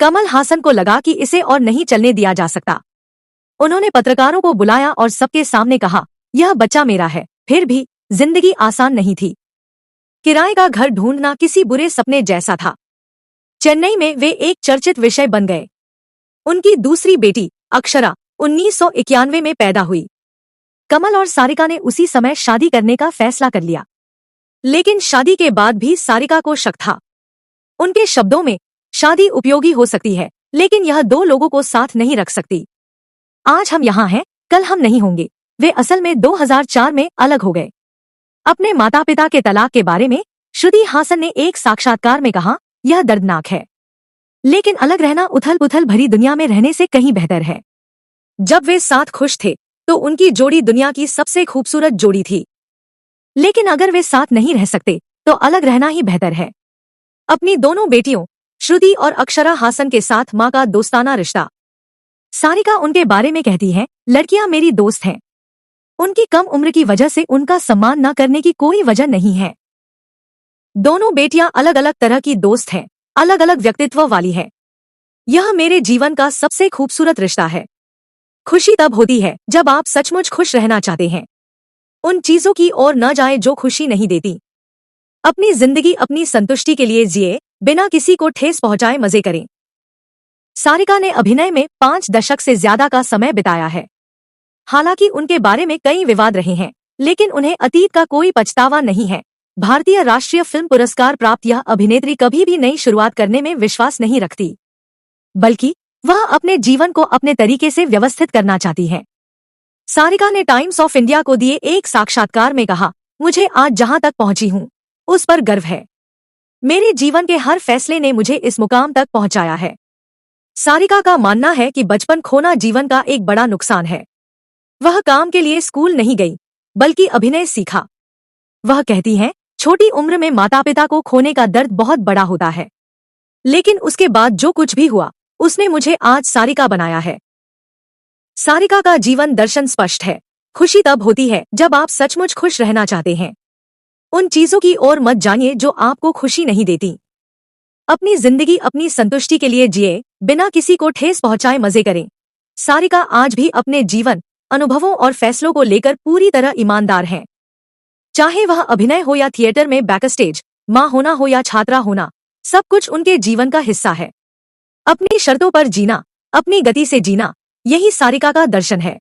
कमल हासन को लगा कि इसे और नहीं चलने दिया जा सकता। उन्होंने पत्रकारों को बुलाया और सबके सामने कहा, यह बच्चा मेरा है। फिर भी जिंदगी आसान नहीं थी। किराए का घर ढूंढना किसी बुरे सपने जैसा था। चेन्नई में वे एक चर्चित विषय बन गए। उनकी दूसरी बेटी अक्षरा 1991 में पैदा हुई। कमल और सारिका ने उसी समय शादी करने का फैसला कर लिया। लेकिन शादी के बाद भी सारिका को शक था। उनके शब्दों में, शादी उपयोगी हो सकती है, लेकिन यह दो लोगों को साथ नहीं रख सकती। आज हम यहाँ हैं, कल हम नहीं होंगे। वे असल में 2004 में अलग हो गए। अपने माता पिता के तलाक के बारे में श्रुति हासन ने एक साक्षात्कार में कहा, यह दर्दनाक है, लेकिन अलग रहना उथल पुथल भरी दुनिया में रहने से कहीं बेहतर है। जब वे साथ खुश थे तो उनकी जोड़ी दुनिया की सबसे खूबसूरत जोड़ी थी। लेकिन अगर वे साथ नहीं रह सकते तो अलग रहना ही बेहतर है। अपनी दोनों बेटियों श्रुति और अक्षरा हासन के साथ माँ का दोस्ताना रिश्ता। सारिका उनके बारे में कहती है, लड़कियां मेरी दोस्त हैं। उनकी कम उम्र की वजह से उनका सम्मान न करने की कोई वजह नहीं है। दोनों बेटियां अलग अलग तरह की दोस्त हैं, अलग अलग व्यक्तित्व वाली है। यह मेरे जीवन का सबसे खूबसूरत रिश्ता है। खुशी तब होती है जब आप सचमुच खुश रहना चाहते हैं। उन चीजों की ओर न जाएं जो खुशी नहीं देती। अपनी जिंदगी अपनी संतुष्टि के लिए जिए, बिना किसी को ठेस पहुंचाए मजे करें। सारिका ने अभिनय में 5 दशक से ज्यादा का समय बिताया है। हालांकि उनके बारे में कई विवाद रहे हैं, लेकिन उन्हें अतीत का कोई पछतावा नहीं है। भारतीय राष्ट्रीय फिल्म पुरस्कार प्राप्त यह अभिनेत्री कभी भी नई शुरुआत करने में विश्वास नहीं रखती, बल्कि वह अपने जीवन को अपने तरीके से व्यवस्थित करना चाहती है। सारिका ने टाइम्स ऑफ इंडिया को दिए एक साक्षात्कार में कहा, मुझे आज जहां तक पहुंची हूं, उस पर गर्व है। मेरे जीवन के हर फैसले ने मुझे इस मुकाम तक पहुंचाया है। सारिका का मानना है कि बचपन खोना जीवन का एक बड़ा नुकसान है। वह काम के लिए स्कूल नहीं गई, बल्कि अभिनय सीखा। वह कहती है, छोटी उम्र में माता पिता को खोने का दर्द बहुत बड़ा होता है, लेकिन उसके बाद जो कुछ भी हुआ उसने मुझे आज सारिका बनाया है। सारिका का जीवन दर्शन स्पष्ट है। खुशी तब होती है जब आप सचमुच खुश रहना चाहते हैं। उन चीजों की ओर मत जानिए जो आपको खुशी नहीं देती। अपनी जिंदगी अपनी संतुष्टि के लिए जिए, बिना किसी को ठेस पहुंचाए मजे करें। सारिका आज भी अपने जीवन, अनुभवों और फैसलों को लेकर पूरी तरह ईमानदार हैं। चाहे वह अभिनय हो या थिएटर में बैकस्टेज, माँ होना हो या छात्रा होना, सब कुछ उनके जीवन का हिस्सा है। अपनी शर्तों पर जीना, अपनी गति से जीना, यही सारिका का दर्शन है।